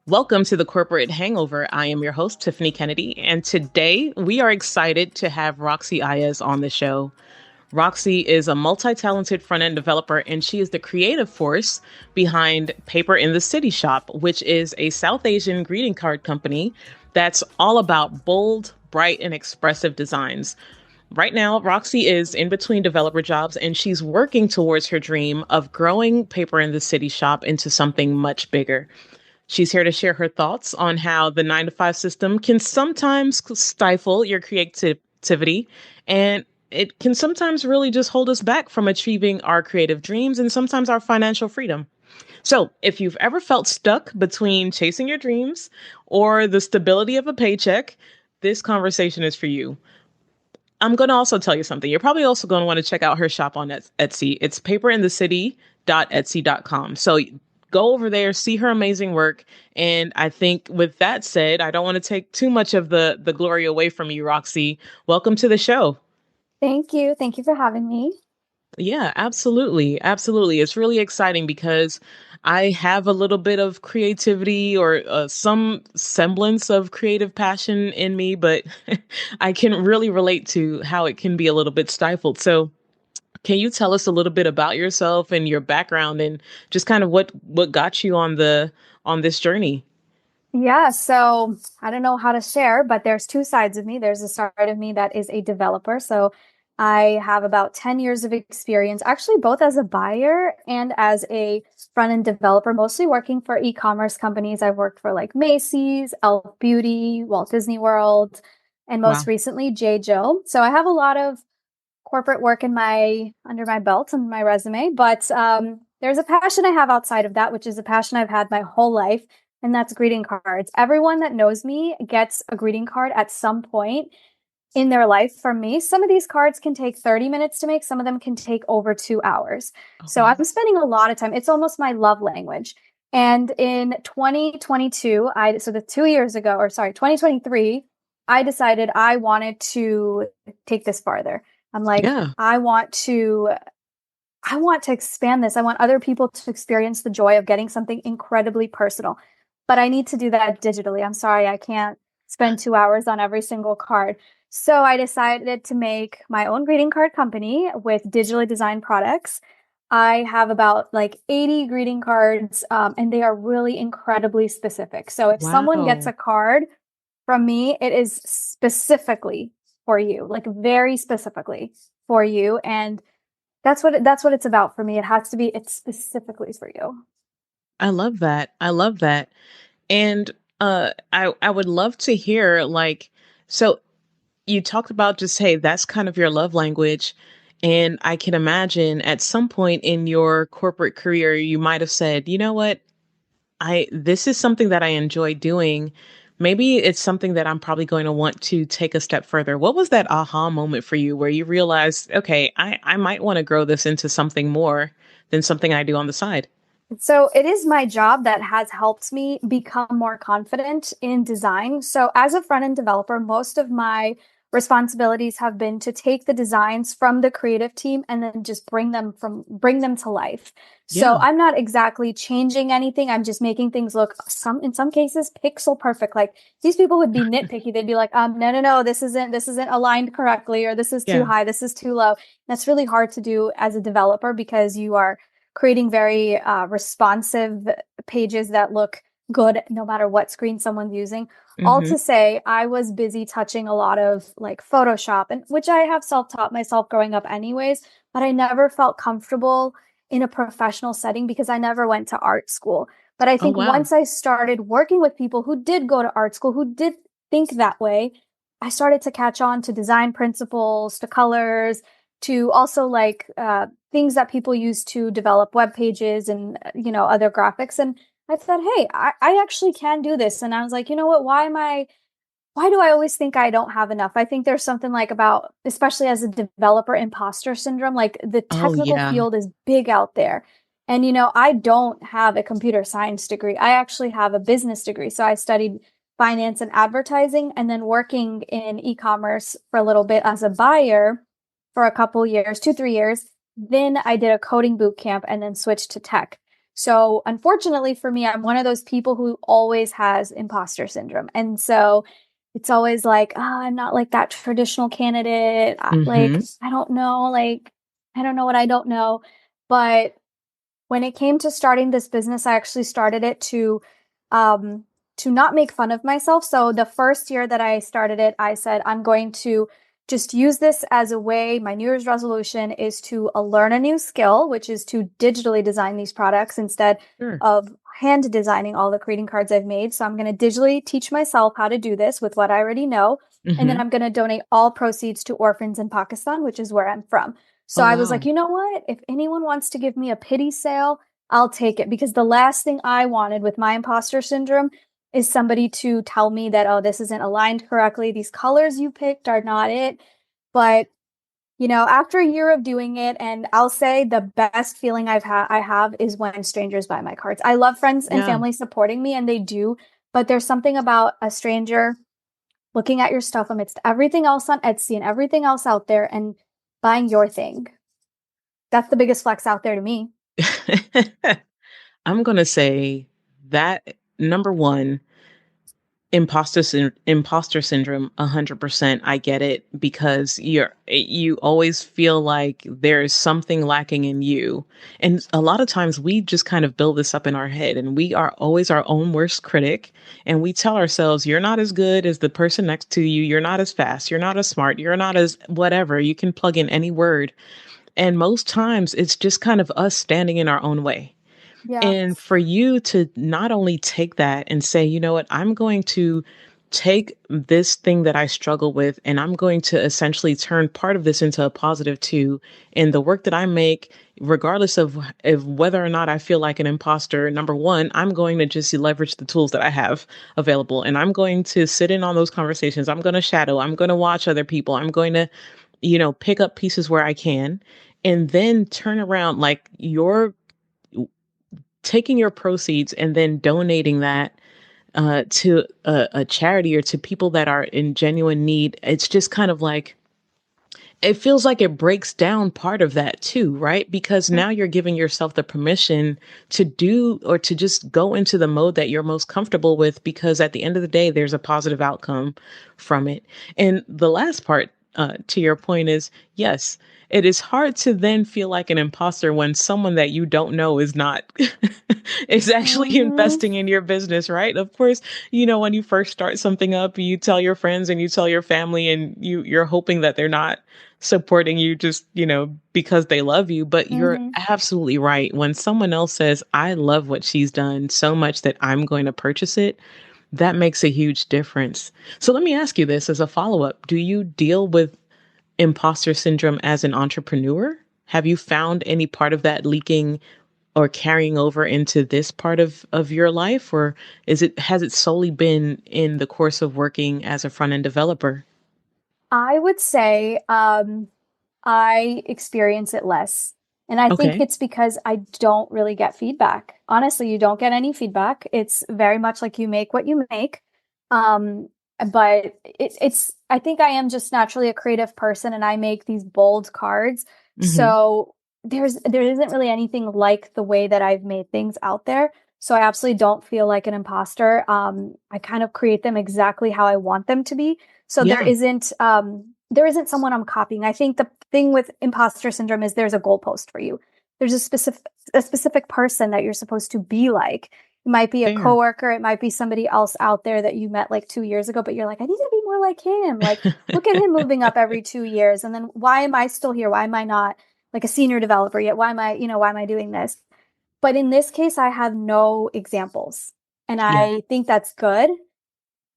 Welcome to the Corporate Hangover. I am your host, Tiffany Kennedy, and today we are excited to have Roxy Ayaz on the show. Roxy is a multi talented front end developer, and she is the creative force behind Paper in the City Shop, which is a South Asian greeting card company that's all about bold, bright, and expressive designs. Right now, Roxy is in between developer jobs and she's working towards her dream of growing Paper in the City Shop into something much bigger. She's here to share her thoughts on how the 9 to 5 system can sometimes stifle your creativity, and it can sometimes really just hold us back from achieving our creative dreams and sometimes our financial freedom. So, if you've ever felt stuck between chasing your dreams or the stability of a paycheck, this conversation is for you. I'm going to also tell you something. You're probably also going to want to check out her shop on Etsy. It's paperinthecity.etsy.com. So go over there, see her amazing work. And I think with that said, I don't want to take too much of the glory away from you, Roxy. Welcome to the show. Thank you. Thank you for having me. Yeah, absolutely. Absolutely. It's really exciting because I have a little bit of creativity or some semblance of creative passion in me, but I can really relate to how it can be a little bit stifled. So, can you tell us a little bit about yourself and your background and just kind of what got you on the on this journey? Yeah, so I don't know how to share, but there's two sides of me. There's a side of me that is a developer. So I have about 10 years of experience, actually, both as a buyer and as a front end developer, mostly working for e-commerce companies. I've worked for like Macy's, Elf Beauty, Walt Disney World, and most Wow. recently J. Jill. So I have a lot of corporate work in my under my belt and my resume, but there's a passion I have outside of that, which is a passion I've had my whole life, and that's greeting cards. Everyone that knows me gets a greeting card at some point in their life from me. Some of these cards can take 30 minutes to make, some of them can take over 2 hours. Oh, So wow. I'm spending a lot of time. It's almost my love language. And in 2022, so the 2 years ago, or sorry, 2023, I decided I wanted to take this farther. I'm like, Yeah. I want to expand this. I want other people to experience the joy of getting something incredibly personal. But I need to do that digitally. I'm sorry, I can't spend 2 hours on every single card. So I decided to make my own greeting card company with digitally designed products. I have about like 80 greeting cards, and they are really incredibly specific. So if someone gets Wow. a card from me, it is specifically for you, like very specifically for you. And that's what it's about for me. It's specifically for you. I love that. I love that. And I would love to hear like so you talked about just hey, that's kind of your love language. And I can imagine at some point in your corporate career, you might have said, you know what? I this is something that I enjoy doing. Maybe it's something that I'm probably going to want to take a step further. What was that aha moment for you where you realized, okay, I might want to grow this into something more than something I do on the side? So it is my job that has helped me become more confident in design. So as a front end developer, most of my responsibilities have been to take the designs from the creative team and then just bring them to life. So Yeah. I'm not exactly changing anything. I'm just making things look in some cases pixel perfect. Like these people would be nitpicky. They'd be like, no, this isn't aligned correctly, or this is too Yeah. high, this is too low. That's really hard to do as a developer because you are creating very responsive pages that look good no matter what screen someone's using. All Mhm. to say, I was busy touching a lot of like Photoshop, and which I have self-taught myself growing up anyways, but I never felt comfortable in a professional setting because I never went to art school. But I Oh, think wow. once I started working with people who did go to art school, who did think that way, I started to catch on to design principles, to colors, to also like things that people use to develop web pages and other graphics. And I thought, hey, I actually can do this. And I was like, you know what? Why do I always think I don't have enough? I think there's something like about, especially as a developer, imposter syndrome. Like the Oh, technical yeah. field is big out there. And I don't have a computer science degree. I actually have a business degree. So I studied finance and advertising, and then working in e-commerce for a little bit as a buyer for a couple years, 2, 3 years. Then I did a coding boot camp and then switched to tech. So unfortunately for me, I'm one of those people who always has imposter syndrome. And so it's always like, oh, I'm not like that traditional candidate. Like, Mm-hmm. I don't know, like, I don't know what I don't know. But when it came to starting this business, I actually started it um to not make fun of myself. So the first year that I started it, I said I'm going to just use this as a way. My New Year's resolution is to learn a new skill, which is to digitally design these products instead Sure. of hand designing all the greeting cards I've made. So I'm going to digitally teach myself how to do this with what I already know. And then Mm-hmm. I'm going to donate all proceeds to orphans in Pakistan, which is where I'm from. So Oh, I was like, wow. you know what? If anyone wants to give me a pity sale, I'll take it, because the last thing I wanted with my imposter syndrome is somebody to tell me that, oh, this isn't aligned correctly. These colors you picked are not it. But, after a year of doing it, and I'll say the best feeling I have is when strangers buy my cards. I love friends and Yeah. family supporting me, and they do, but there's something about a stranger looking at your stuff amidst everything else on Etsy and everything else out there and buying your thing. That's the biggest flex out there to me. I'm gonna say that number one, imposter syndrome, 100%. I get it because you always feel like there's something lacking in you. And a lot of times we just kind of build this up in our head, and we are always our own worst critic, and we tell ourselves you're not as good as the person next to you, you're not as fast, you're not as smart, you're not as whatever. You can plug in any word. And most times it's just kind of us standing in our own way. Yeah. And for you to not only take that and say, you know what, I'm going to take this thing that I struggle with, and I'm going to essentially turn part of this into a positive too. And the work that I make, regardless of whether or not I feel like an imposter, number one, I'm going to just leverage the tools that I have available. And I'm going to sit in on those conversations. I'm going to shadow. I'm going to watch other people. I'm going to, pick up pieces where I can, and then turn around like your taking your proceeds and then donating that to a charity or to people that are in genuine need. It's just kind of like it feels like it breaks down part of that too, right? Because now you're giving yourself the permission to do or to just go into the mode that you're most comfortable with, because at the end of the day, there's a positive outcome from it. And the last part, to your point, is yes, it is hard to then feel like an imposter when someone that you don't know is not is actually Mm-hmm. investing in your business, right? Of course, when you first start something up, you tell your friends and you tell your family, and you're hoping that they're not supporting you just, because they love you. But you're Mm-hmm. absolutely right. When someone else says, I love what she's done so much that I'm going to purchase it, that makes a huge difference. So let me ask you this as a follow up. Do you deal with imposter syndrome as an entrepreneur? Have you found any part of that leaking or carrying over into this part of your life? Or has it solely been in the course of working as a front end developer? I would say I experience it less. And I think Okay. it's because I don't really get feedback. Honestly, you don't get any feedback. It's very much like you make what you make. Um, but I think I am just naturally a creative person, and I make these bold cards. Hmm. So there isn't really anything like the way that I've made things out there. So I absolutely don't feel like an imposter. I kind of create them exactly how I want them to be. So Yeah. there isn't someone I'm copying. I think the thing with imposter syndrome is there's a goalpost for you. There's a specific person that you're supposed to be like. It might be a Fair. coworker, it might be somebody else out there that you met like 2 years ago, but you're like, I need to be more like him. Like, look at him moving up every 2 years. And then why am I still here? Why am I not like a senior developer yet? Why am I doing this? But in this case, I have no examples. And Yeah. I think that's good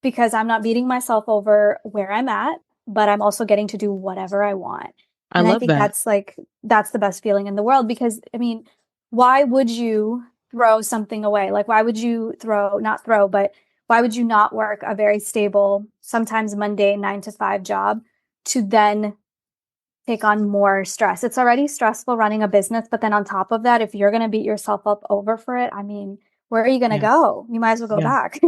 because I'm not beating myself over where I'm at, but I'm also getting to do whatever I want. I And I love think that. that's the best feeling in the world, because I mean, why would you throw something away? Like, why would you not throw, but why would you not work a very stable, sometimes mundane 9 to 5 job to then take on more stress? It's already stressful running a business, but then on top of that, if you're going to beat yourself up over for it, I mean, where are you going to Yeah. go? You might as well go Yeah. back.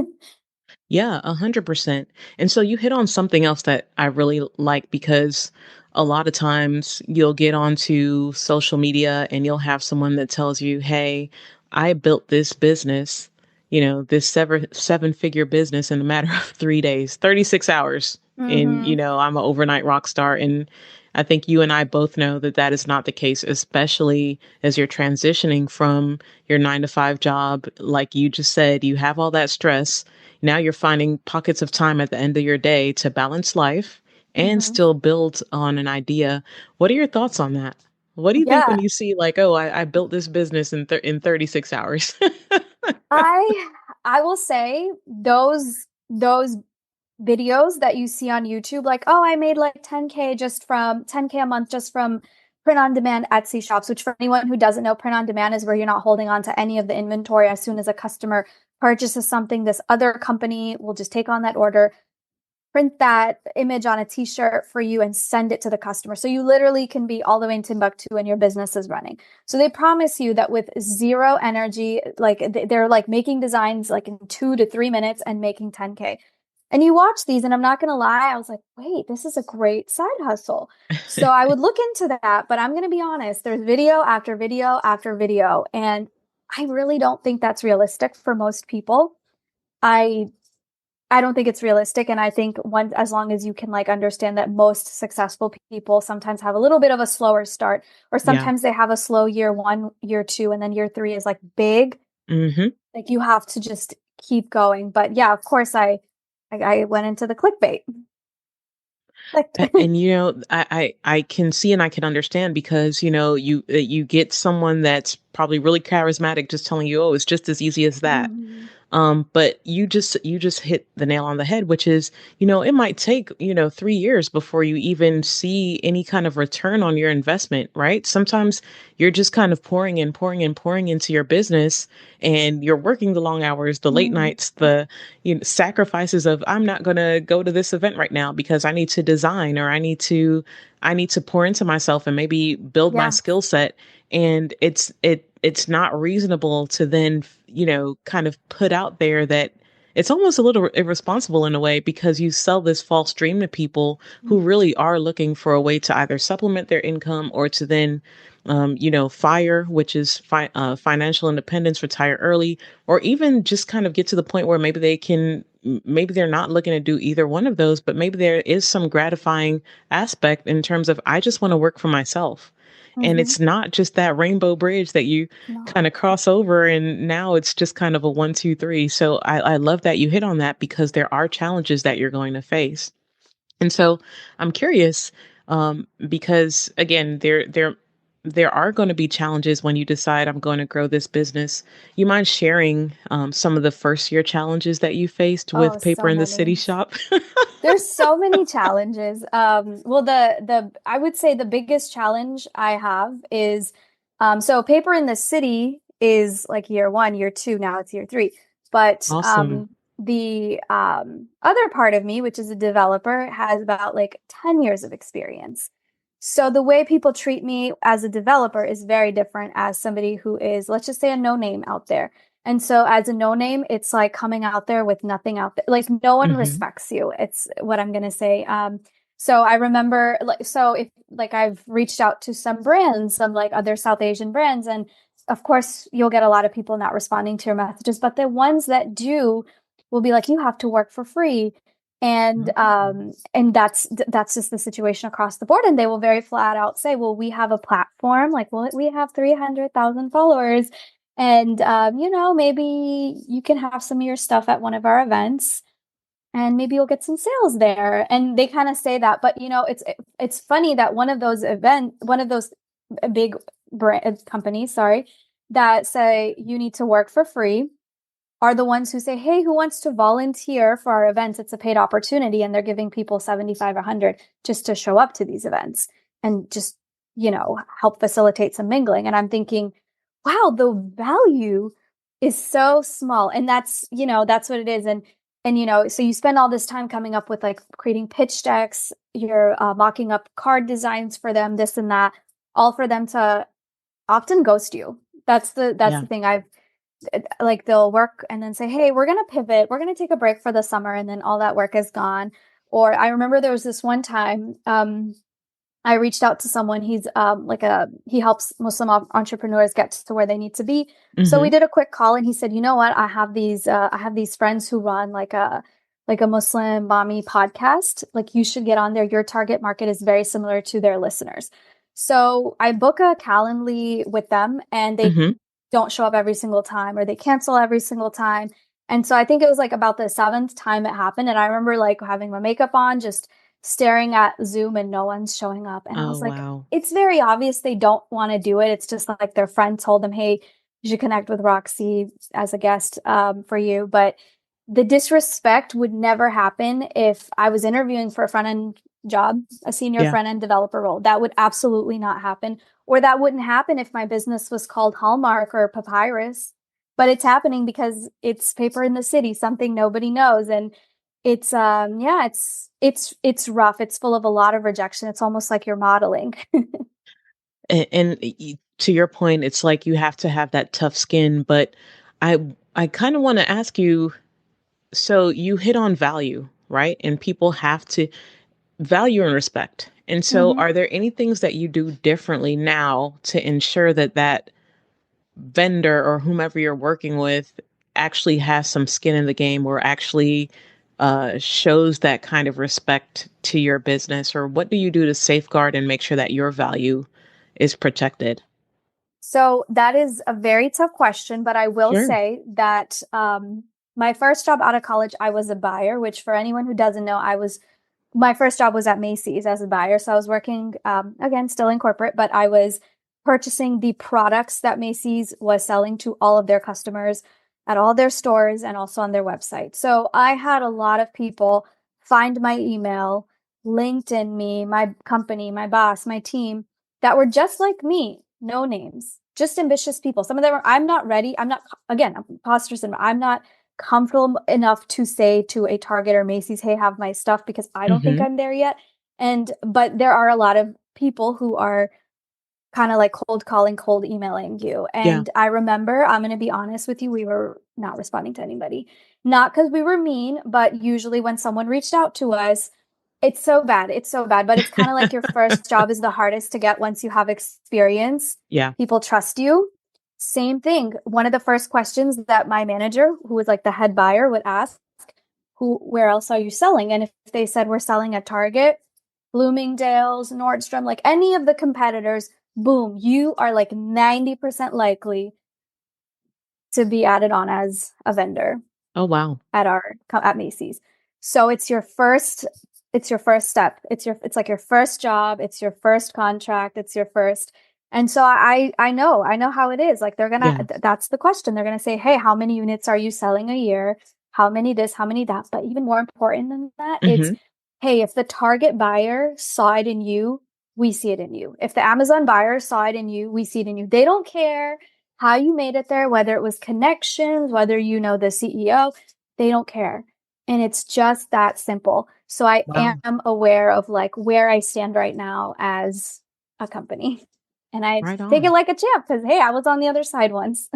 Yeah, 100%. And so you hit on something else that I really like, because a lot of times you'll get onto social media and you'll have someone that tells you, hey, I built this business, this seven figure business in a matter of 3 days, 36 hours. And, Mm-hmm. I'm an overnight rock star. And I think you and I both know that that is not the case, especially as you're transitioning from your 9 to 5 job. Like you just said, you have all that stress. Now you're finding pockets of time at the end of your day to balance life and Mm-hmm. still build on an idea. What are your thoughts on that? What do you think when Yeah. you see like, oh, I built this business in 36 hours? I I will say those videos that you see on YouTube, like, oh, I made like 10K a month just from print on demand Etsy shops, which for anyone who doesn't know, print on demand is where you're not holding on to any of the inventory. As soon as a customer purchases something, this other company will just take on that order, print that image on a t-shirt for you and send it to the customer. So you literally can be all the way in Timbuktu and your business is running. So they promise you that with zero energy, like they're like making designs like in 2 to 3 minutes and making 10K. And you watch these, and I'm not going to lie, I was like, wait, this is a great side hustle. So I would look into that, but I'm going to be honest, there's video after video after video. And I really don't think that's realistic for most people. I I don't think it's realistic. And I think one, as long as you can like understand that most successful people sometimes have a little bit of a slower start, or Yeah. sometimes they have a slow year one, year two, and then year three is like big. Hmm. Like you have to just keep going. But yeah, of course, I went into the clickbait. Clicked. And I can see and I can understand because you get someone that's probably really charismatic just telling you, oh, it's just as easy as that. Mhm. But you just hit the nail on the head, which is, it might take, 3 years before you even see any kind of return on your investment, right? Sometimes you're just kind of pouring and pouring and pouring into your business, and you're working the long hours, the late Mhm. nights, the sacrifices of I'm not going to go to this event right now because I need to design, or I need to pour into myself and maybe build my Yeah. skill set. And it's not reasonable to then kind of put out there that it's almost a little irresponsible in a way, because you sell this false dream to people who really are looking for a way to either supplement their income, or to then fire, which is financial independence, retire early, or even just kind of get to the point where maybe they're not looking to do either one of those, but maybe there is some gratifying aspect in terms of, I just want to work for myself. And Mhm. it's not just that rainbow bridge that you No. kind of cross over, and now it's just kind of a 1, 2, 3. So I love that you hit on that, because there are challenges that you're going to face. And so I'm curious, because again, there are going to be challenges when you decide I'm going to grow this business. You mind sharing some of the first year challenges that you faced Oh, with Paper so in the City many. shop? There's so many challenges. Well, the I would say the biggest challenge I have is, so paper in the city is like year one, year two, now it's year three. But Awesome. the other part of me, which is a developer, has about like 10 years of experience. So the way people treat me as a developer is very different as somebody who is, let's just say, a no name out there. And so as a no name, it's like coming out there with nothing out there. Like no one Hmm. respects you. It's what I'm gonna say. So I remember like, so if like I've reached out to some brands, some like other South Asian brands, and of course you'll get a lot of people not responding to your messages, but the ones that do will be like, you have to work for free. And that's just the situation across the board. And they will very flat out say, well, we have a platform, like, well, we have 300,000 followers, and maybe you can have some of your stuff at one of our events, and maybe you'll get some sales there. And they kind of say that, but it's funny that one of those big brand companies, sorry, that say you need to work for free, are the ones who say, hey, who wants to volunteer for our events? It's a paid opportunity. And they're giving people 75, 100 just to show up to these events and just, help facilitate some mingling. And I'm thinking, wow, the value is so small. And that's what it is. And so you spend all this time coming up with like creating pitch decks, you're mocking up card designs for them, this and that, all for them to often ghost you. That's the Yeah. thing. I've like they'll work and then say, hey, we're going to pivot, we're going to take a break for the summer, and then all that work is gone. Or I remember there was this one time, I reached out to someone. He's he helps Muslim entrepreneurs get to where they need to be. So we Mm-hmm. did a quick call, and he said, "You know what? I have these friends who run like a Muslim mommy podcast. Like you should get on there. Your target market is very similar to their listeners." So I book a Calendly with them, and they Mm-hmm. don't show up every single time, or they cancel every single time. And so I think it was like about the seventh time it happened. And I remember like having my makeup on, just staring at Zoom and no one's showing up. And I Oh, was like, wow. it's very obvious they don't want to do it. It's just like their friend told them, hey, you should connect with Roxy as a guest for you. But the disrespect would never happen if I was interviewing for a front end job, a senior Yeah. front end developer role. That would absolutely not happen. Or that wouldn't happen if my business was called Hallmark or Papyrus. But it's happening because it's paper in the city, something nobody knows. And it's yeah, it's rough. It's full of a lot of rejection. It's almost like you're modeling. And to your point, it's like you have to have that tough skin. But I I kind of want to ask you, so you hit on value, right? And people have to value and respect. And so hmm are there any things that you do differently now to ensure that that vendor or whomever you're working with actually has some skin in the game or actually shows that kind of respect to your business? Or what do you do to safeguard and make sure that your value is protected? So that is a very tough question, but I will Sure. say that my first job out of college, I was a buyer, which for anyone who doesn't know, my first job was at Macy's as a buyer. So I was working, again, still in corporate, but I was purchasing the products that Macy's was selling to all of their customers at all their stores and also on their website. So I had a lot of people find my email, LinkedIn me, my company, my boss, my team that were just like me, no names, just ambitious people. Some of them I'm not ready. I'm not, again, imposter syndrome. I'm not comfortable enough to say to a Target or Macy's, hey, have my stuff because I don't think Mm-hmm. I'm there yet. But there are a lot of people who are kind of like cold calling, cold emailing you. Yeah. And I remember, I'm going to be honest with you, we were not responding to anybody. Not because we were mean, but usually when someone reached out to us, it's so bad. It's so bad. But it's kind of like your first job is the hardest to get once you have experience. Yeah. People trust you. Same thing. One of the first questions that my manager, who was like the head buyer, would ask, where else are you selling? And if they said we're selling at Target, Bloomingdale's, Nordstrom, like any of the competitors, boom, you are like 90% likely to be added on as a vendor Oh, wow. at Macy's. So it's your first step. It's like your first job, it's your first contract, it's your first. And so I know how it is. Like Yeah. that's the question. They're gonna say, "Hey, how many units are you selling a year? How many this, how many that?" But even more important than that, it's, Mm-hmm. "Hey, if the target buyer saw it in you, we see it in you. If the Amazon buyer saw it in you, we see it in you." They don't care how you made it there, whether it was connections, whether you know the CEO, they don't care. And it's just that simple. So I Wow. am aware of like where I stand right now as a company. And I Right take it on. like a champ because, hey, I was on the other side once.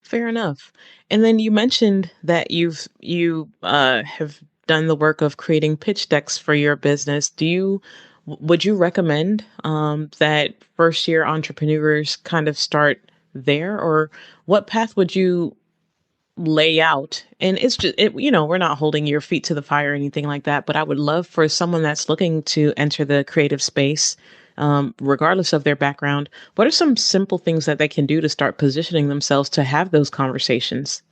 Fair enough. And then you mentioned that you have done the work of creating pitch decks for your business. Would you recommend that first year entrepreneurs kind of start there, or what path would you lay out? And it's just we're not holding your feet to the fire or anything like that, but I would love for someone that's looking to enter the creative space, regardless of their background, what are some simple things that they can do to start positioning themselves to have those conversations?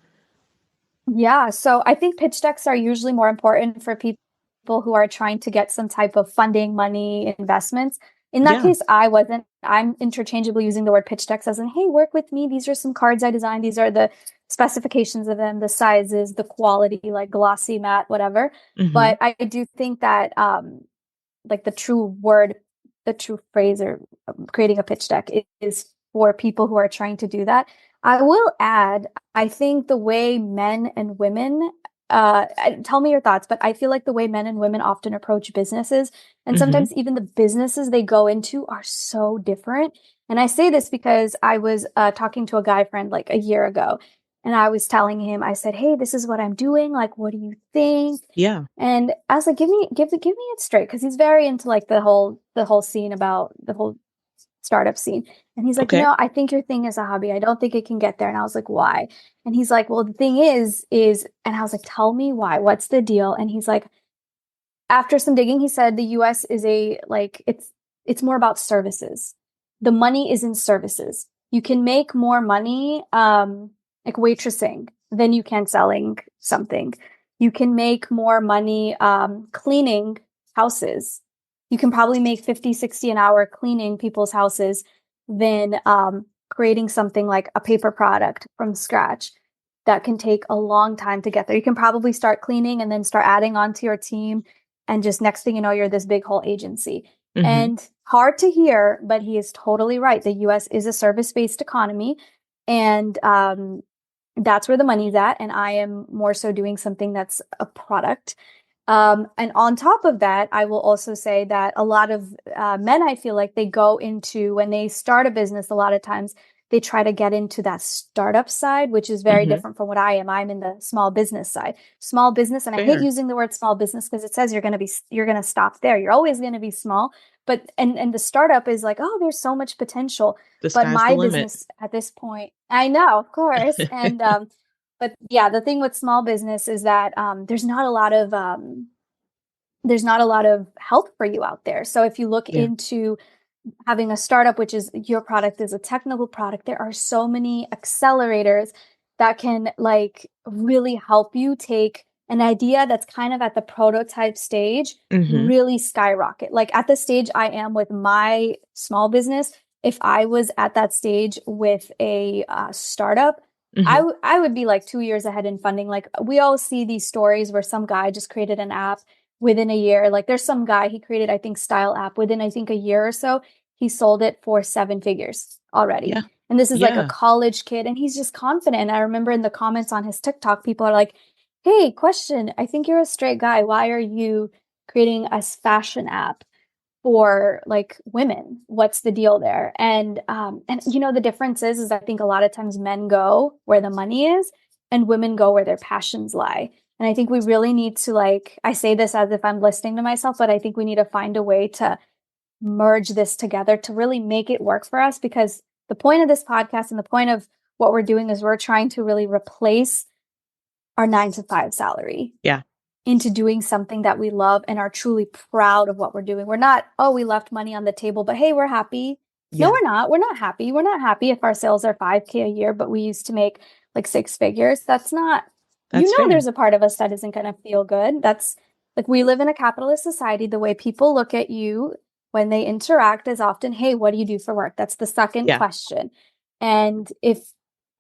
Yeah, so I think pitch decks are usually more important for people who are trying to get some type of funding, money, investments. In that Yeah. case, I wasn't. I'm interchangeably using the word pitch decks as in, hey, work with me. These are some cards I designed. These are the specifications of them, the sizes, the quality, like glossy, matte, whatever. Hmm. But I do think that like the true word, the true phrase or creating a pitch deck is for people who are trying to do that. I will add, I think the way men and women, tell me your thoughts, but I feel like the way men and women often approach businesses, and Hmm. sometimes even the businesses they go into are so different. And I say this because I was talking to a guy friend like a year ago, And I was telling him, I said, hey, this is what I'm doing. Like, what do you think? Yeah. And I was like, give me it straight. Cause he's very into like the whole scene about the whole startup scene. And he's like, Okay. I think your thing is a hobby. I don't think it can get there. And I was like, why? And he's like, well, the thing and I was like, tell me why, what's the deal? And he's like, after some digging, he said the US is it's more about services. The money is in services. You can make more money like waitressing than you can selling something. You can make more money cleaning houses. You can probably make 50, 60 an hour cleaning people's houses than creating something like a paper product from scratch that can take a long time to get there. You can probably start cleaning and then start adding on to your team, and just next thing you know, you're this big whole agency. Hmm. And hard to hear, but he is totally right. The US is a service-based economy, and that's where the money's at. And I am more so doing something that's a product. And on top of that, I will also say that a lot of men, I feel like they go into when they start a business, a lot of times they try to get into that startup side, which is very Hmm. different from what I am. I'm in the small business side. Small business, and I hate Fair. using the word small business because it says you're going to stop there. You're always going to be small. But and the startup is like, oh, there's so much potential. The But sky's the my limit. business at this point, I know, of course. And but yeah, the thing with small business is that there's not a lot of help for you out there. So if you look Yeah. into having a startup, which is your product is a technical product, there are so many accelerators that can like really help you take an idea that's kind of at the prototype stage, Hmm. really skyrocket. Like at the stage I am with my small business, if I was at that stage with a startup, Hmm. I would be like 2 years ahead in funding. Like we all see these stories where some guy just created an app within a year. Like there's some guy, he created, I think, Style app within, I think, a year or so. He sold it for 7 figures already. Yeah. And this is like a Yeah. college kid, and he's just confident. And I remember in the comments on his TikTok, people are like, hey, question, I think you're a straight guy. Why are you creating a fashion app for like women? What's the deal there? And the difference is I think a lot of times men go where the money is and women go where their passions lie. And I think we really need to, like, I say this as if I'm listening to myself, but I think we need to find a way to merge this together to really make it work for us, because the point of this podcast and the point of what we're doing is we're trying to really replace our 9 to 5 salary Yeah. into doing something that we love and are truly proud of what we're doing. We're not, oh, we left money on the table, but hey, we're happy. No, Yeah. we're not. We're not happy. We're not happy if our sales are 5K a year, but we used to make like 6 figures. That's not, That's fair. there's a part of us that isn't going to feel good. That's like we live in a capitalist society. The way people look at you when they interact is often, hey, what do you do for work? That's the second Yeah. question. And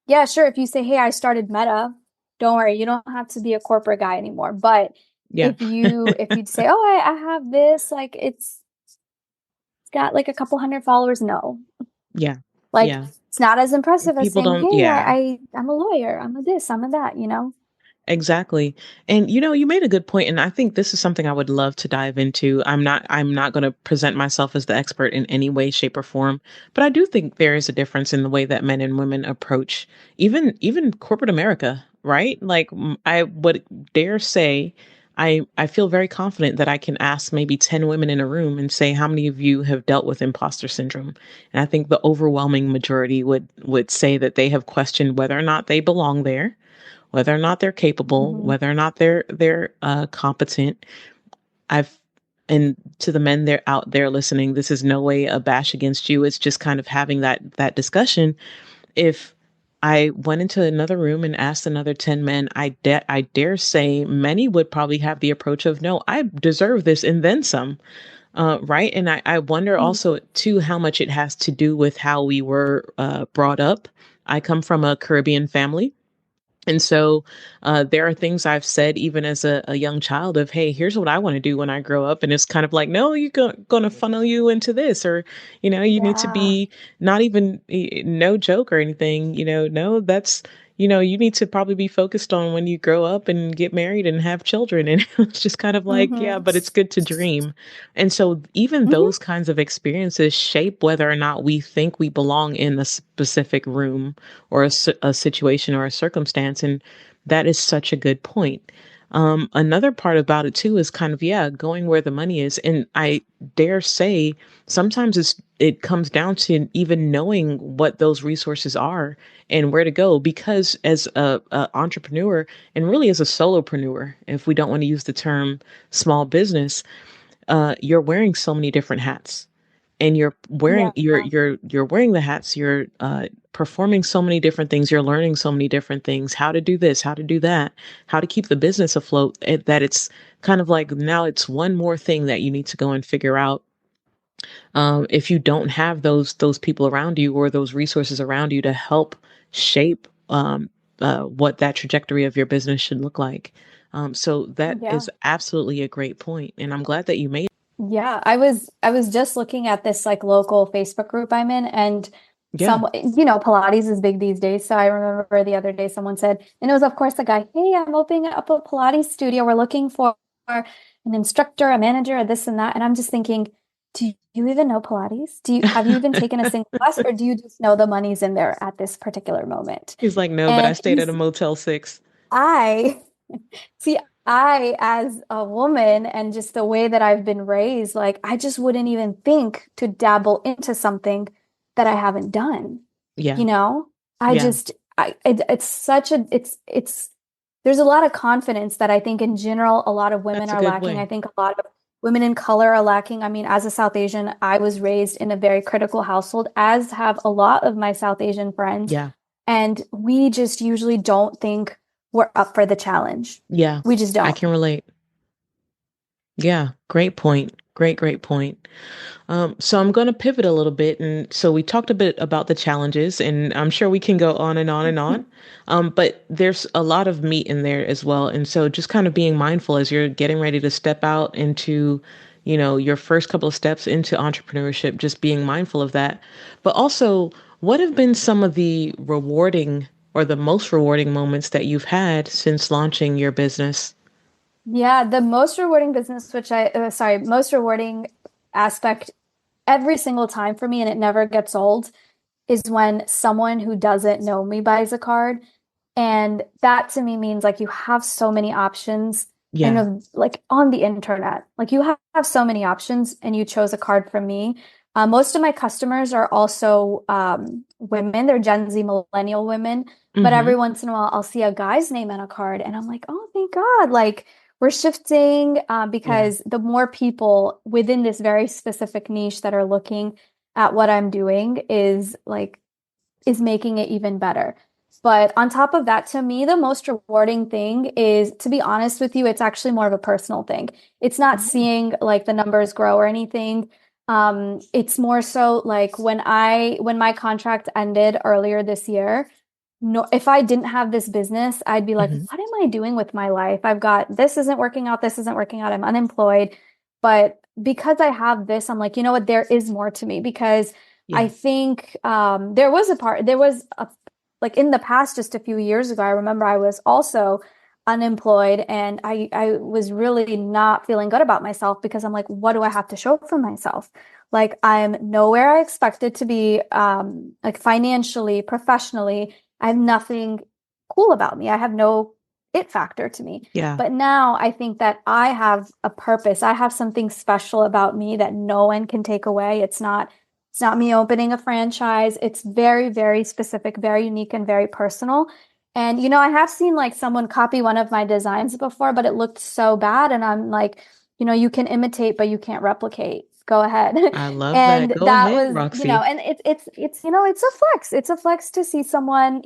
yeah, sure, if you say, hey, I started Meta, don't worry, you don't have to be a corporate guy anymore. But Yeah. if you'd say, oh, I have this, like it's got like a couple hundred followers, no. Yeah. Like Yeah. it's not as impressive as People saying, don't, hey, yeah. I'm a lawyer, I'm a this, I'm a that. Exactly. And you made a good point, and I think this is something I would love to dive into. I'm not going to present myself as the expert in any way, shape, or form, but I do think there is a difference in the way that men and women approach even corporate America, right? Like I would dare say I feel very confident that I can ask maybe 10 women in a room and say how many of you have dealt with imposter syndrome. And I think the overwhelming majority would say that they have questioned whether or not they belong there, whether or not they're capable, Mm-hmm. whether or not they're competent. I've and to the men there out there listening, this is no way a bash against you. It's just kind of having that discussion. If I went into another room and asked another 10 men, I dare say many would probably have the approach of, no, I deserve this and then some. Right. And I wonder also too how much it has to do with how we were brought up. I come from a Caribbean family. And so there are things I've said even as a young child of, hey, here's what I want to do when I grow up. And it's kind of like, no, you're going to funnel you into this, or, you need to Yeah. be not even no joke or anything, no, that's, you need to probably be focused on when you grow up and get married and have children. And it's just kind of like, yeah, Mm-hmm. but it's good to dream. And so even Mm-hmm. those kinds of experiences shape whether or not we think we belong in a specific room or a situation or a circumstance. And that is such a good point. Another part about it too is kind of, yeah, going where the money is. And I dare say sometimes it comes down to even knowing what those resources are and where to go. Because as a entrepreneur and really as a solopreneur, if we don't want to use the term small business, you're wearing so many different hats, and you're wearing Yeah. you're wearing the hats. You're performing so many different things. You're learning so many different things. How to do this, how to do that, how to keep the business afloat. That it's kind of like now it's one more thing that you need to go and figure out. If you don't have those people around you or those resources around you to help shape what that trajectory of your business should look like. So that Yeah. is absolutely a great point, and I'm glad that you made. Yeah, I was just looking at this like local Facebook group I'm in, and Yeah, Pilates is big these days. So I remember the other day someone said, and it was of course the guy, "Hey, I'm opening up a Pilates studio. We're looking for an instructor, a manager, this and that." And I'm just thinking, do you even know Pilates? Have you even taken a single class, or do you just know the money's in there at this particular moment? he's like, no, but I And stayed at a Motel 6. I See, as a woman and just the way that I've been raised, like I just wouldn't even think to dabble into something that I haven't done. Yeah, You know, I yeah, just, it's such a, there's a lot of confidence that I think in general, a lot of women that's a are good lacking. I way. think a lot of women in color are lacking. I mean, as a South Asian, I was raised in a very critical household, as have a lot of my South Asian friends. Yeah, And we just usually don't think we're up for the challenge. yeah, We just I don't. can relate. Yeah, great point. Great point. So I'm going to pivot a little bit. And so we talked a bit about the challenges, and I'm sure we can go on and on and on. But there's a lot of meat in there as well. And so just kind of being mindful as you're getting ready to step out into, your first couple of steps into entrepreneurship, just being mindful of that. But also, what have been some of the rewarding or the most rewarding moments that you've had since launching your business? Yeah, the most rewarding most rewarding aspect every single time for me, and it never gets old, is when someone who doesn't know me buys a card. And that to me means like you have so many options. I Yeah, know, like on the internet, like you have so many options, and you chose a card from me. Most of my customers are also women, they're Gen Z millennial women. But every Mm-hmm. once in a while, I'll see a guy's name on a card, and I'm like, oh, thank God. Like, we're shifting Yeah. because the more people within this very specific niche that are looking at what I'm doing is making it even better. But on top of that, to me, the most rewarding thing is, to be honest with you, it's actually more of a personal thing. It's not Oh, seeing like the numbers grow or anything. It's more so like when my contract ended earlier this year, no, if I didn't have this business, I'd be like, mhm. what am I doing with my life? I've got this isn't working out, this isn't working out, I'm unemployed. But because I have this, I'm like, you know what, there is more to me because I Yeah. think there was a like in the past, just a few years ago, I remember I was also unemployed and I was really not feeling good about myself because I'm like, what do I have to show for myself? Like I'm nowhere I expected to be, like financially, professionally. I have nothing cool about me. I have no it factor to me. Yeah. But now I think that I have a purpose. I have something special about me that no one can take away. It's not me opening a franchise. It's very, very specific, very unique, and very personal. And I have seen like someone copy one of my designs before, but it looked so bad. And I'm like, you can imitate, but you can't replicate. Go ahead. I love that. And Go that ahead, was, Roxy. and it's a flex. It's a flex to see someone,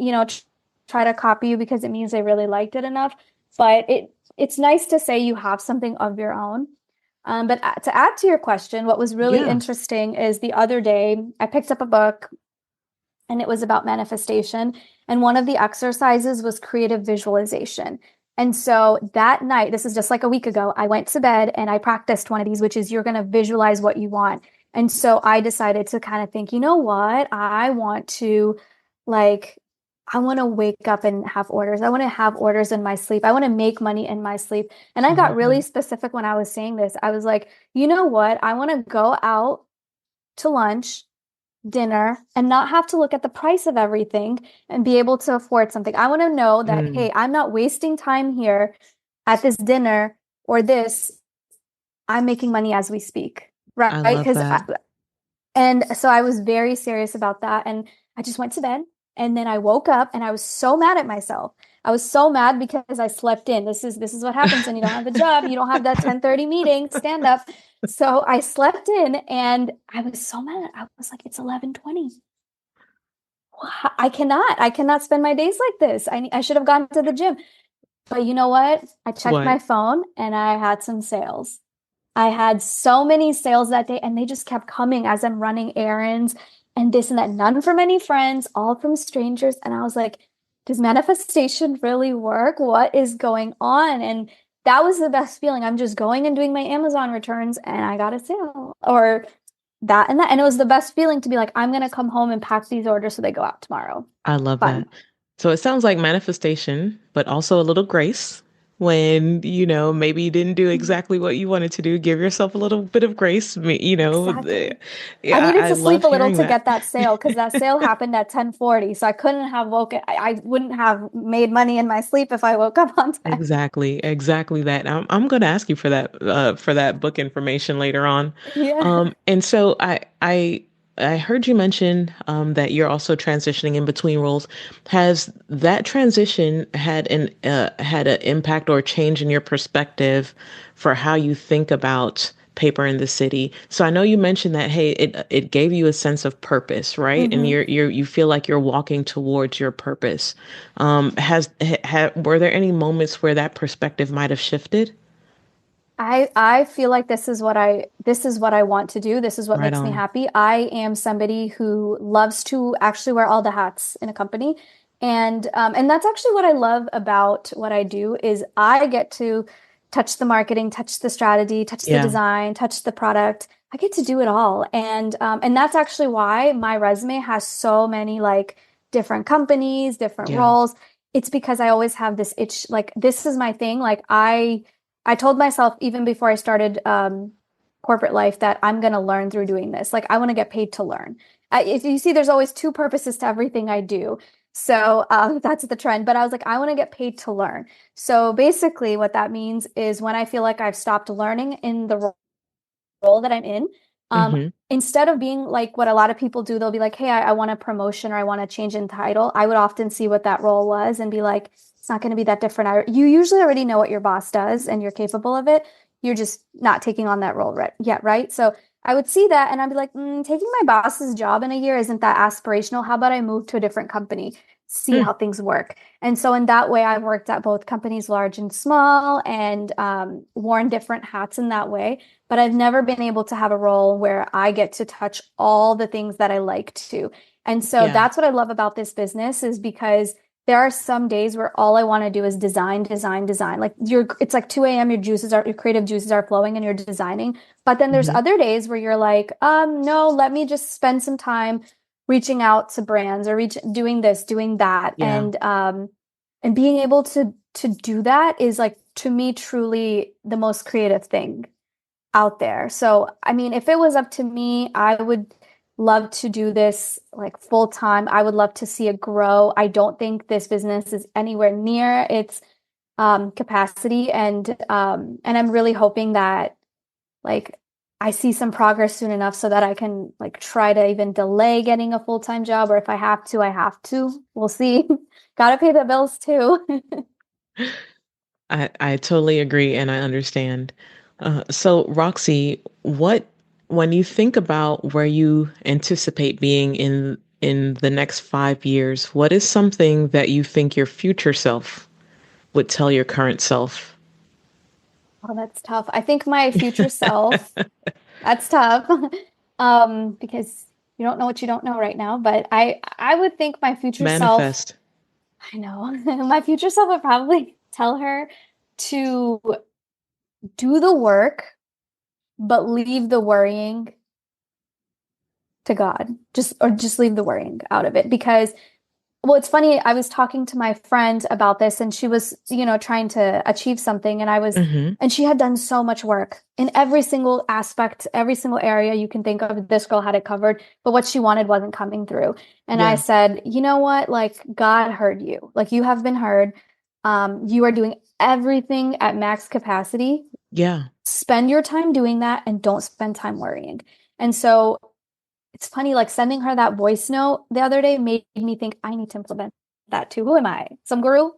try to copy you because it means they really liked it enough. But it's nice to say you have something of your own. But to add to your question, what was really Yeah. interesting is the other day I picked up a book and it was about manifestation. And one of the exercises was creative visualization. And so that night, this is just like a week ago, I went to bed and I practiced one of these, which is you're going to visualize what you want. And so I decided to kind of think, you know what? Like, I want to wake up and have orders. I want to have orders in my sleep. I want to make money in my sleep. And I I got love really that. specific when I was saying this. I was like, you know what? I want to go out to lunch, dinner, and not have to look at the price of everything and be able to afford something. I want to know that, Mm, hey, I'm not wasting time here at this dinner or this. I'm making money as we speak, right? I love Because that. and so I was very serious about that. And I just went to bed. And then I woke up and I was so mad at myself. I was so mad because I slept in. This is what happens when you don't have a job. You don't have that 10:30 meeting, stand up. So I slept in and I was so mad. I was like, it's 11:20. I cannot spend my days like this. I should have gone to the gym. But you know what? I checked What? my phone and I had some sales. I had so many sales that day, and they just kept coming as I'm running errands and this and that. None from any friends, all from strangers. And I was like, does manifestation really work? What is going on? And that was the best feeling. I'm just going and doing my Amazon returns, and I got a sale or that and that. And it was the best feeling to be like, I'm going to come home and pack these orders so they go out tomorrow. I love Fun. that. So it sounds like manifestation, but also a little grace when, maybe you didn't do exactly what you wanted to do. Give yourself a little bit of grace. Exactly. I Yeah, needed I to sleep love a little hearing to that. get that sale because that sale happened at 10:40. So I couldn't have woken, I wouldn't have made money in my sleep if I woke up on time. Exactly that. I'm going to ask you for that book information later on. Yeah. And so I heard you mention that you're also transitioning in between roles. Has that transition had an impact or change in your perspective for how you think about paper in the city? So I know you mentioned that, hey, it gave you a sense of purpose, right? And hmm you feel like you're walking towards your purpose. Were there any moments where that perspective might have shifted? I feel like this is what I want to do. This is what Right makes me on. happy. I am somebody who loves to actually wear all the hats in a company. And that's actually what I love about what I do is I get to touch the marketing, touch the strategy, touch the Yeah. design, touch the product. I get to do it all. And that's actually why my resume has so many like different companies, different Yeah. roles. It's because I always have this itch, like this is my thing. Like I told myself even before I started corporate life that I'm going to learn through doing this. Like I want to get paid to learn. If you see, there's always two purposes to everything I do. So that's the trend. But I was like, I want to get paid to learn. So basically, what that means is when I feel like I've stopped learning in the role that I'm in, Hmm. instead of being like what a lot of people do, they'll be like, hey, I want a promotion or I want to change in title. I would often see what that role was and be like, it's not going to be that different. You usually already know what your boss does and you're capable of it. You're just not taking on that role yet, right? So I would see that and I'd be like, taking my boss's job in a year isn't that aspirational. How about I move to a different company, see how things work? And so in that way, I've worked at both companies, large and small, and worn different hats in that way, but I've never been able to have a role where I get to touch all the things that I like to. And so Yeah. that's what I love about this business is because there are some days where all I want to do is design, design, design. Like it's like 2 a.m. Your creative juices are flowing and you're designing. But then there's Hmm. other days where you're like, no, let me just spend some time reaching out to brands or doing this, doing that. Yeah. And being able to do that is like to me truly the most creative thing out there. So, I mean, if it was up to me, I would love to do this like full time. I would love to see it grow. I don't think this business is anywhere near its capacity, and I'm really hoping that like I see some progress soon enough so that I can like try to even delay getting a full-time job, or if I have to, I have to. We'll see. Gotta pay the bills too. I totally agree and I understand. So, Roxy, when you think about where you anticipate being in the next 5 years, what is something that you think your future self would tell your current self? Oh, that's tough. I think my future self, that's tough. Because you don't know what you don't know right now, but I would think my future self, Manifest. I know, my future self would probably tell her to do the work, but leave the worrying to God. Just leave the worrying out of it because Well, it's funny. I was talking to my friend about this, and she was, trying to achieve something, Hmm. and she had done so much work in every single aspect, every single area you can think of. This girl had it covered, but what she wanted wasn't coming through. And I Yeah. said, you know what? Like, God heard you. Like, you have been heard. You are doing everything at max capacity. Yeah. Spend your time doing that and don't spend time worrying. And so it's funny, like sending her that voice note the other day made me think I need to implement that too. Who am I? Some guru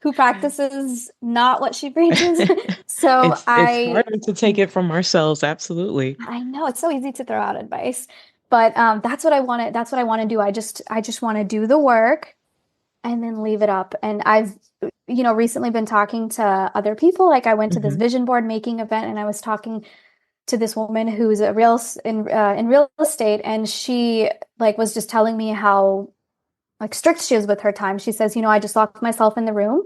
who practices not what she preaches. So It's harder to take it from ourselves. Absolutely. I know it's so easy to throw out advice, but that's what I want to do. I just want to do the work and then leave it up. And I've recently been talking to other people. Like I went to this Hmm. vision board making event and I was talking to this woman who's a real in real estate, and she like was just telling me how like strict she is with her time. She says, I just lock myself in the room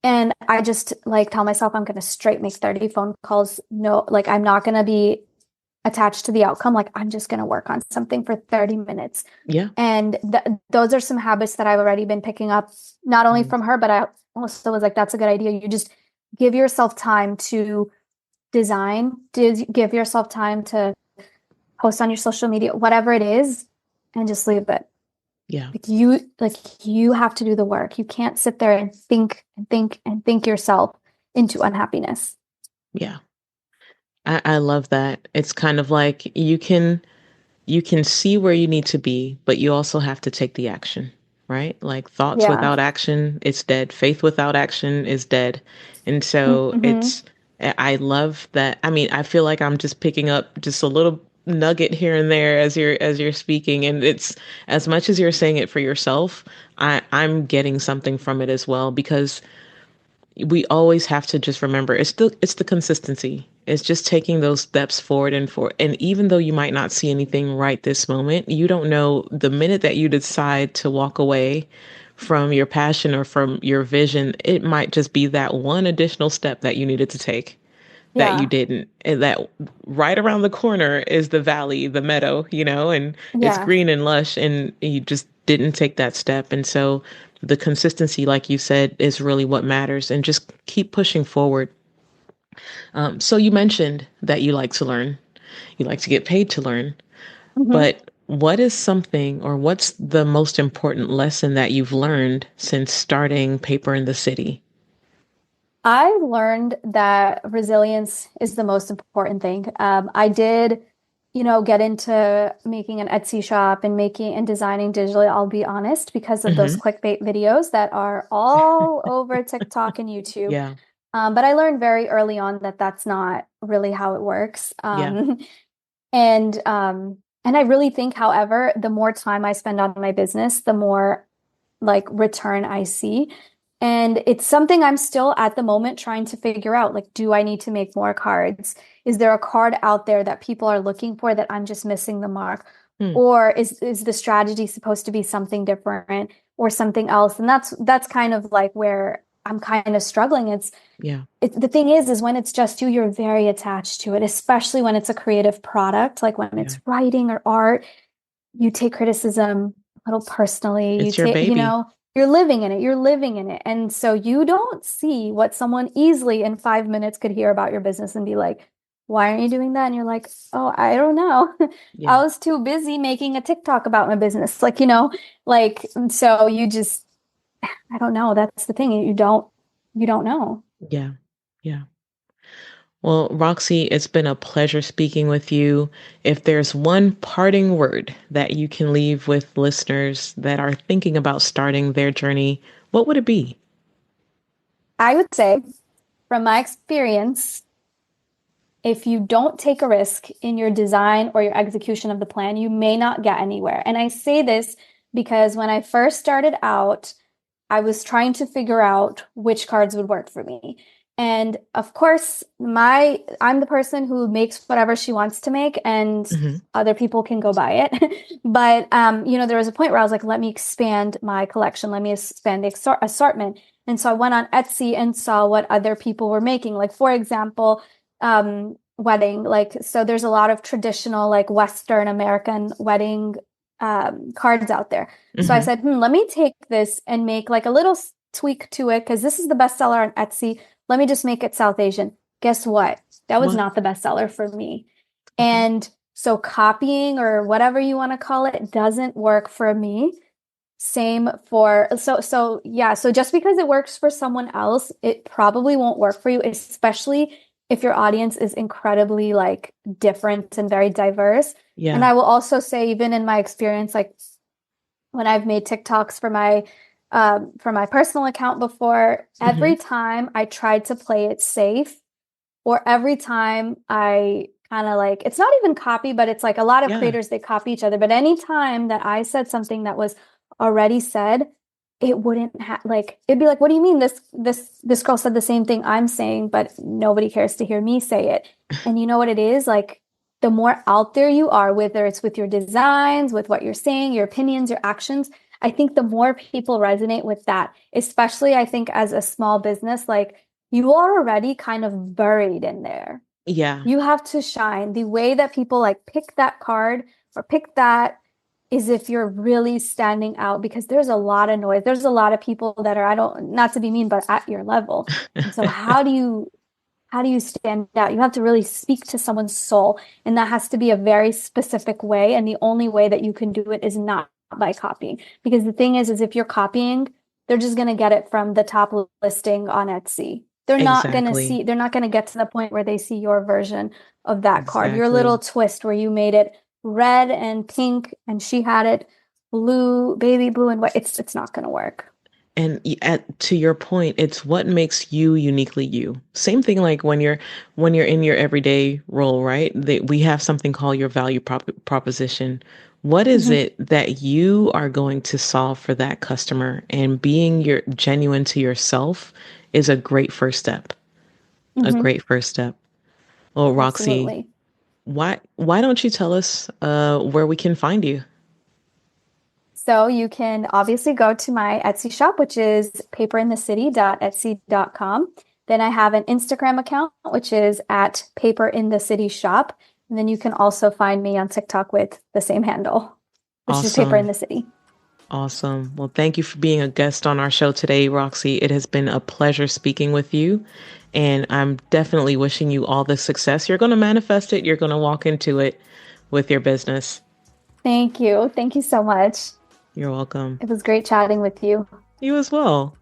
and I just like tell myself I'm going to straight make 30 phone calls. No, like I'm not going to be attached to the outcome. Like I'm just going to work on something for 30 minutes. Yeah. And those are some habits that I've already been picking up, not only Mm. from her, but I also was like, that's a good idea. You just give yourself time to design, give yourself time to post on your social media, whatever it is, and just leave it. Yeah. Like you have to do the work. You can't sit there and think and think and think yourself into unhappiness. Yeah. I love that. It's kind of like you can see where you need to be, but you also have to take the action, right? Like thoughts Yeah. without action, it's dead. Faith without action is dead. And so Hmm. I love that. I mean, I feel like I'm just picking up just a little nugget here and there as you're speaking. And it's as much as you're saying it for yourself, I'm getting something from it as well because we always have to just remember it's the consistency. It's just taking those steps forward and forward. And even though you might not see anything right this moment, you don't know the minute that you decide to walk away from your passion or from your vision, it might just be that one additional step that you needed to take that you Yeah. didn't. And that right around the corner is the valley, the meadow, and it's Yeah. green and lush, and you just didn't take that step. And so the consistency, like you said, is really what matters, and just keep pushing forward. So you mentioned that you like to learn, you like to get paid to learn, Hmm. but what is something or what's the most important lesson that you've learned since starting Paper in the City? I learned that resilience is the most important thing. I did, get into making an Etsy shop and making and designing digitally, I'll be honest, because of those Hmm. clickbait videos that are all over TikTok and YouTube. Yeah. But I learned very early on that that's not really how it works. Yeah. And I really think, however, the more time I spend on my business, the more like return I see. And it's something I'm still at the moment trying to figure out. Like, do I need to make more cards? Is there a card out there that people are looking for that I'm just missing the mark? Hmm. Or is the strategy supposed to be something different or something else? And that's kind of like where I'm kind of struggling. Yeah. The thing is when it's just you, you're very attached to it, especially when it's a creative product, like when Yeah. it's writing or art, you take criticism a little personally. You It's your take, baby. you're living in it, you're living in it. And so you don't see what someone easily in 5 minutes could hear about your business and be like, why aren't you doing that? And you're like, oh, I don't know. Yeah. I was too busy making a TikTok about my business. Like, so you just, I don't know. That's the thing. You don't know. Yeah. Yeah. Well, Roxy, it's been a pleasure speaking with you. If there's one parting word that you can leave with listeners that are thinking about starting their journey, what would it be? I would say, from my experience, if you don't take a risk in your design or your execution of the plan, you may not get anywhere. And I say this because when I first started out, I was trying to figure out which cards would work for me. And of course, I'm the person who makes whatever she wants to make and Hmm. other people can go buy it. But there was a point where I was like, let me expand my collection, let me expand the assortment. And so I went on Etsy and saw what other people were making. Like, for example, wedding. Like, so there's a lot of traditional, like Western American wedding cards out there. So I Hmm. said, let me take this and make like a little tweak to it because this is the bestseller on Etsy. Let me just make it South Asian. Guess what? That was What? not the bestseller for me. Okay. And so copying or whatever you want to call it doesn't work for me. Same for so yeah, so just because it works for someone else, it probably won't work for you, especially if your audience is incredibly like different and very diverse. And Yeah. I will also say, even in my experience, like when I've made TikToks for my personal account before, Hmm. every time I tried to play it safe, or every time I kind of like, it's not even copy, but it's like a lot of Yeah. creators, they copy each other. But anytime that I said something that was already said, it wouldn't have like, it'd be like, what do you mean this girl said the same thing I'm saying, but nobody cares to hear me say it. And you know what it is? Like the more out there you are, whether it's with your designs, with what you're saying, your opinions, your actions, I think the more people resonate with that, especially I think as a small business, like you are already kind of buried in there. Yeah. You have to shine. The way that people like pick that card or pick that is if you're really standing out because there's a lot of noise. There's a lot of people that are, I don't, not to be mean, but at your level. And so how do you stand out? You have to really speak to someone's soul, and that has to be a very specific way. And the only way that you can do it is not by copying. Because the thing is if you're copying, they're just going to get it from the top listing on Etsy. Exactly. They're not going to get to the point where they see your version of that card, your little Exactly. twist where you made it red and pink and she had it blue, baby blue and white. It's not going to work. And to your point, it's what makes you uniquely you. Same thing like when you're in your everyday role, right? We have something called your proposition. What is Hmm. it that you are going to solve for that customer? And being your genuine to yourself is a great first step. A Hmm. great first step. Well, Roxy, Absolutely. why don't you tell us where we can find you? So you can obviously go to my Etsy shop, which is paperinthecity.etsy.com. Then I have an Instagram account, which is at Paper in the City Shop. And then you can also find me on TikTok with the same handle, which is Paper in Awesome. the City. Awesome. Well, thank you for being a guest on our show today, Roxy. It has been a pleasure speaking with you. And I'm definitely wishing you all the success. You're going to manifest it, you're going to walk into it with your business. Thank you. Thank you so much. You're welcome. It was great chatting with you. You as well.